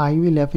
IVLF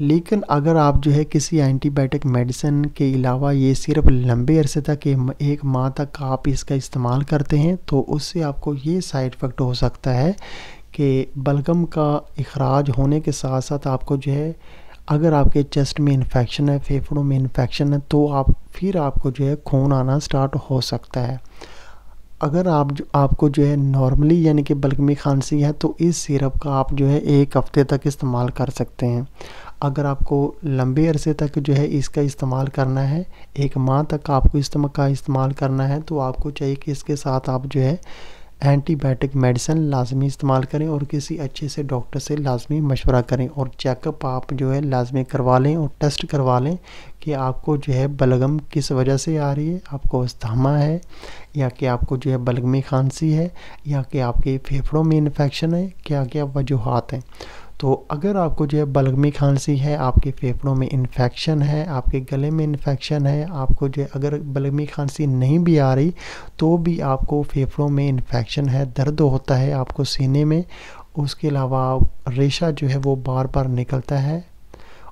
لیکن اگر آپ جو ہے کسی اینٹی بائیوٹک میڈیسن کے علاوہ یہ صرف لمبے عرصے تک 1 ماہ تک آپ اس کا استعمال کرتے ہیں تو اس سے آپ کو یہ سائیڈ افیکٹ ہو سکتا ہے کہ بلغم کا اخراج ہونے کے ساتھ ساتھ آپ کو جو ہے اگر آپ کے چیسٹ میں انفیکشن ہے، پھیپھڑوں میں انفیکشن ہے، تو پھر آپ کو جو ہے خون آنا سٹارٹ ہو سکتا ہے۔ اگر آپ کو جو ہے نارملی یعنی کہ بلغمی کھانسی ہے تو اس سیرپ کا آپ جو ہے 1 ہفتے تک استعمال کر سکتے ہیں۔ اگر آپ کو لمبے عرصے تک جو ہے اس کا استعمال کرنا ہے، 1 ماہ تک آپ کو استعمال کرنا ہے، تو آپ کو چاہیے کہ اس کے ساتھ آپ جو ہے اینٹی بائیوٹک میڈیسن لازمی استعمال کریں اور کسی اچھے سے ڈاکٹر سے لازمی مشورہ کریں، اور چیک اپ آپ جو ہے لازمی کروا لیں اور ٹیسٹ کروا لیں کہ آپ کو جو ہے بلغم کس وجہ سے آ رہی ہے، آپ کو استھما ہے یا کہ آپ کو جو ہے بلغمی کھانسی ہے یا کہ آپ کے پھیپھڑوں میں انفیکشن ہے، کیا کیا وجوہات ہیں۔ تو اگر آپ کو جو ہے بلغمی کھانسی ہے، آپ کے پھیپھڑوں میں انفیکشن ہے، آپ کے گلے میں انفیکشن ہے، آپ کو جو ہے اگر بلغمی کھانسی نہیں بھی آ رہی تو بھی آپ کو پھیپھڑوں میں انفیکشن ہے، درد ہوتا ہے آپ کو سینے میں، اس کے علاوہ ریشہ جو ہے وہ بار بار نکلتا ہے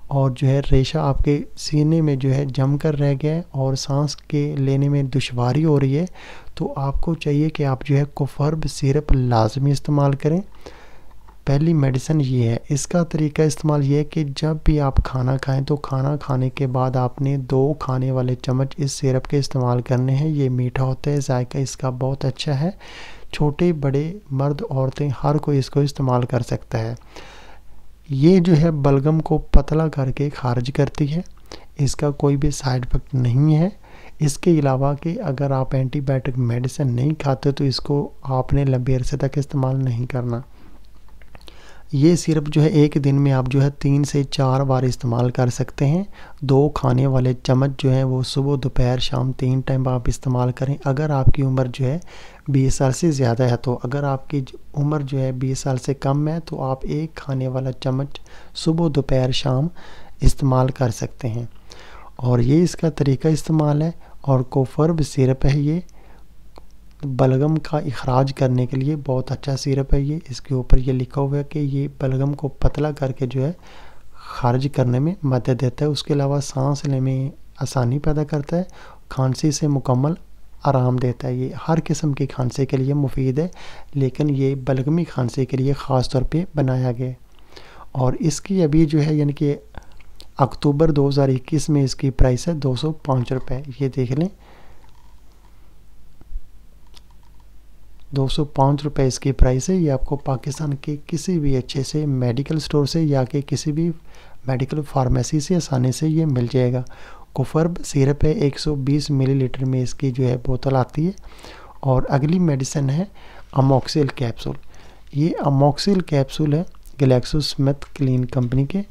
اور جو ہے ریشہ آپ کے سینے میں جو ہے جم کر رہ گیا ہے اور سانس کے لینے میں دشواری ہو رہی ہے، تو آپ کو چاہیے کہ آپ جو ہے کوفرب سیرپ لازمی استعمال کریں۔ پہلی میڈیسن یہ ہے۔ اس کا طریقہ استعمال یہ ہے کہ جب بھی آپ کھانا کھائیں تو کھانا کھانے کے بعد آپ نے 2 کھانے والے چمچ اس سیرپ کے استعمال کرنے ہیں۔ یہ میٹھا ہوتا ہے، ذائقہ اس کا بہت اچھا ہے، چھوٹے بڑے مرد عورتیں ہر کوئی اس کو استعمال کر سکتا ہے۔ یہ جو ہے بلغم کو پتلا کر کے خارج کرتی ہے، اس کا کوئی بھی سائیڈ افیکٹ نہیں ہے۔ اس کے علاوہ کہ اگر آپ اینٹی بائیوٹک میڈیسن نہیں کھاتے تو اس کو آپ نے لمبے عرصے تک استعمال نہیں کرنا۔ یہ سیرپ جو ہے 1 دن میں آپ جو ہے 3 سے 4 بار استعمال کر سکتے ہیں۔ 2 کھانے والے چمچ جو ہیں وہ صبح دوپہر شام 3 ٹائم آپ استعمال کریں۔ اگر آپ کی عمر جو ہے 20 سال سے زیادہ ہے تو، اگر آپ کی عمر جو ہے 20 سال سے کم ہے تو آپ 1 کھانے والا چمچ صبح دوپہر شام استعمال کر سکتے ہیں، اور یہ اس کا طریقہ استعمال ہے۔ اور کوفرب سیرپ ہے، یہ بلغم کا اخراج کرنے کے لیے بہت اچھا سیرپ ہے۔ یہ اس کے اوپر یہ لکھا ہوا ہے کہ یہ بلغم کو پتلا کر کے جو ہے خارج کرنے میں مدد دیتا ہے، اس کے علاوہ سانس لینے میں آسانی پیدا کرتا ہے، کھانسی سے مکمل آرام دیتا ہے۔ یہ ہر قسم کی کھانسی کے لیے مفید ہے، لیکن یہ بلغمی کھانسی کے لیے خاص طور پہ بنایا گیا ہے۔ اور اس کی ابھی جو ہے یعنی کہ اکتوبر 2021 میں اس کی پرائس ہے 205 روپے۔ یہ دیکھ لیں، 205 روپے اس کی پرائس ہے۔ یہ آپ کو پاکستان کے کسی بھی اچھے سے میڈیکل سٹور سے یا کہ کسی بھی میڈیکل فارمیسی سے آسانی سے یہ مل جائے گا۔ کوفرب سیرپ ہے، 120 ملی لیٹر میں اس کی جو ہے بوتل آتی ہے۔ اور اگلی میڈیسن ہے اموکسل کیپسول۔ یہ اموکسل کیپسول ہے گلیکسو سمتھ کلین کمپنی کے۔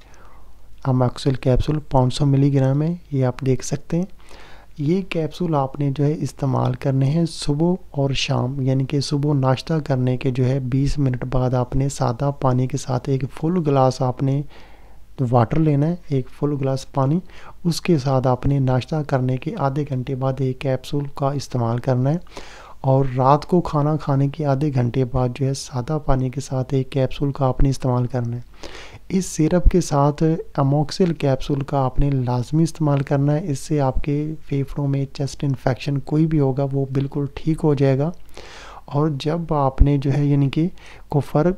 اموکسل کیپسول 500 ملی گرام ہے، یہ آپ دیکھ سکتے ہیں۔ یہ کیپسول آپ نے جو ہے استعمال کرنے ہیں صبح اور شام، یعنی کہ صبح ناشتہ کرنے کے جو ہے 20 منٹ بعد آپ نے سادہ پانی کے ساتھ 1 فل گلاس آپ نے واٹر لینا ہے، 1 فل گلاس پانی، اس کے ساتھ آپ نے ناشتہ کرنے کے آدھے گھنٹے بعد ایک کیپسول کا استعمال کرنا ہے، اور رات کو کھانا کھانے کے آدھے گھنٹے بعد جو ہے سادہ پانی کے ساتھ 1 کیپسول کا آپ نے استعمال کرنا ہے۔ اس سیرپ کے ساتھ اموکسل کیپسول کا آپ نے لازمی استعمال کرنا ہے، اس سے آپ کے پھیپھڑوں میں چیسٹ انفیکشن کوئی بھی ہوگا وہ بالکل ٹھیک ہو جائے گا۔ اور جب آپ نے جو ہے یعنی کہ کوفرب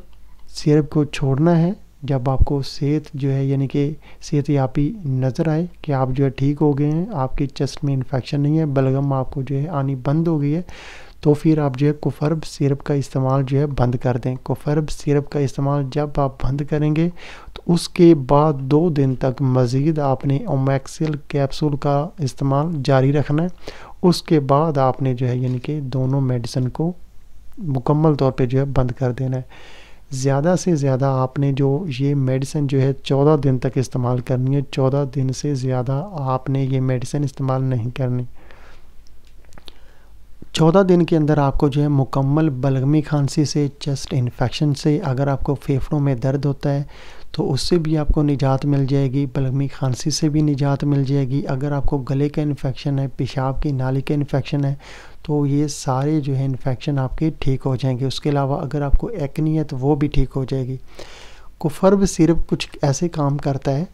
سیرپ کو چھوڑنا ہے، جب آپ کو صحت جو ہے یعنی کہ صحت یابی نظر آئے کہ آپ جو ہے ٹھیک ہو گئے ہیں، آپ کی چیسٹ میں انفیکشن نہیں ہے، بلغم آپ کو جو ہے آنی بند ہو گئی ہے، تو پھر آپ جو ہے کوفرب سیرپ کا استعمال جو ہے بند کر دیں۔ کوفرب سیرپ کا استعمال جب آپ بند کریں گے تو اس کے بعد 2 دن تک مزید آپ نے اموکسل کیپسول کا استعمال جاری رکھنا ہے۔ اس کے بعد آپ نے جو ہے یعنی کہ دونوں میڈیسن کو مکمل طور پہ جو ہے بند کر دینا ہے۔ زیادہ سے زیادہ آپ نے جو یہ میڈیسن جو ہے 14 دن تک استعمال کرنی ہے، 14 دن سے زیادہ آپ نے یہ میڈیسن استعمال نہیں کرنی۔ 14 دن کے اندر آپ کو جو ہے مکمل بلغمی کھانسی سے، چیسٹ انفیکشن سے، اگر آپ کو پھیپھڑوں میں درد ہوتا ہے تو اس سے بھی آپ کو نجات مل جائے گی، بلغمی کھانسی سے بھی نجات مل جائے گی۔ اگر آپ کو گلے کا انفیکشن ہے، پیشاب کی نالی کا انفیکشن ہے تو یہ سارے جو ہے انفیکشن آپ کے ٹھیک ہو جائیں گے۔ اس کے علاوہ اگر آپ کو ایکنی ہے تو وہ بھی ٹھیک ہو جائے گی۔ کوفرب سیرپ کچھ ایسے کام کرتا ہے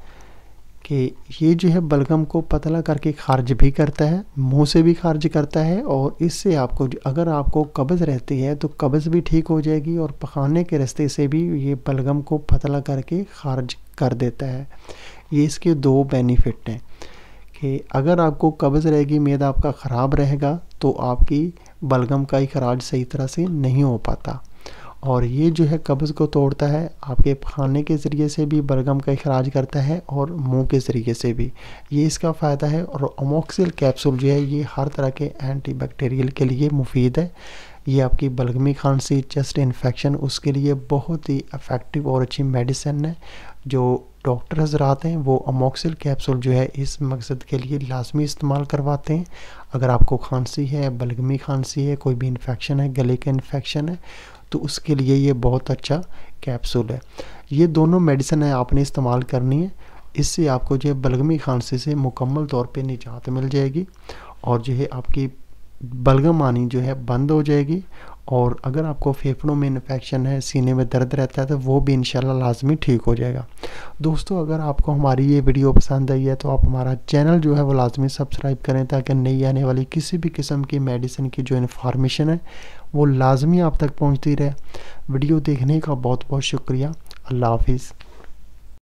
کہ یہ جو ہے بلغم کو پتلا کر کے خارج بھی کرتا ہے، منہ سے بھی خارج کرتا ہے، اور اس سے آپ کو اگر آپ کو قبض رہتی ہے تو قبض بھی ٹھیک ہو جائے گی، اور پخانے کے راستے سے بھی یہ بلغم کو پتلا کر کے خارج کر دیتا ہے۔ یہ اس کے 2 بینیفٹ ہیں کہ اگر آپ کو قبض رہے گی، معدہ آپ کا خراب رہے گا، تو آپ کی بلغم کا اخراج صحیح طرح سے نہیں ہو پاتا، اور یہ جو ہے قبض کو توڑتا ہے، آپ کے کھانے کے ذریعے سے بھی بلغم کا اخراج کرتا ہے اور منہ کے ذریعے سے بھی، یہ اس کا فائدہ ہے۔ اور اموکسل کیپسول جو ہے یہ ہر طرح کے اینٹی بیکٹیریل کے لیے مفید ہے، یہ آپ کی بلغمی کھانسی، چیسٹ انفیکشن، اس کے لیے بہت ہی افیکٹو اور اچھی میڈیسن ہے۔ جو ڈاکٹر حضرات ہیں وہ اموکسل کیپسول جو ہے اس مقصد کے لیے لازمی استعمال کرواتے ہیں۔ اگر آپ کو کھانسی ہے، بلغمی کھانسی ہے، کوئی بھی انفیکشن ہے، گلے کا انفیکشن ہے، تو اس کے لیے یہ بہت اچھا کیپسول ہے۔ یہ دونوں میڈیسن ہیں آپ نے استعمال کرنی ہے، اس سے آپ کو جو ہے بلغمی کھانسی سے مکمل طور پہ نجات مل جائے گی، اور جو ہے آپ کی بلغم آنی جو ہے بند ہو جائے گی، اور اگر آپ کو پھیپھڑوں میں انفیکشن ہے، سینے میں درد رہتا ہے، تو وہ بھی انشاءاللہ لازمی ٹھیک ہو جائے گا۔ دوستو اگر آپ کو ہماری یہ ویڈیو پسند آئی ہے تو آپ ہمارا چینل جو ہے وہ لازمی سبسکرائب کریں، تاکہ نئی آنے والی کسی بھی قسم کی میڈیسن کی جو انفارمیشن ہے وہ لازمی آپ تک پہنچتی رہے۔ ویڈیو دیکھنے کا بہت بہت شکریہ۔ اللہ حافظ۔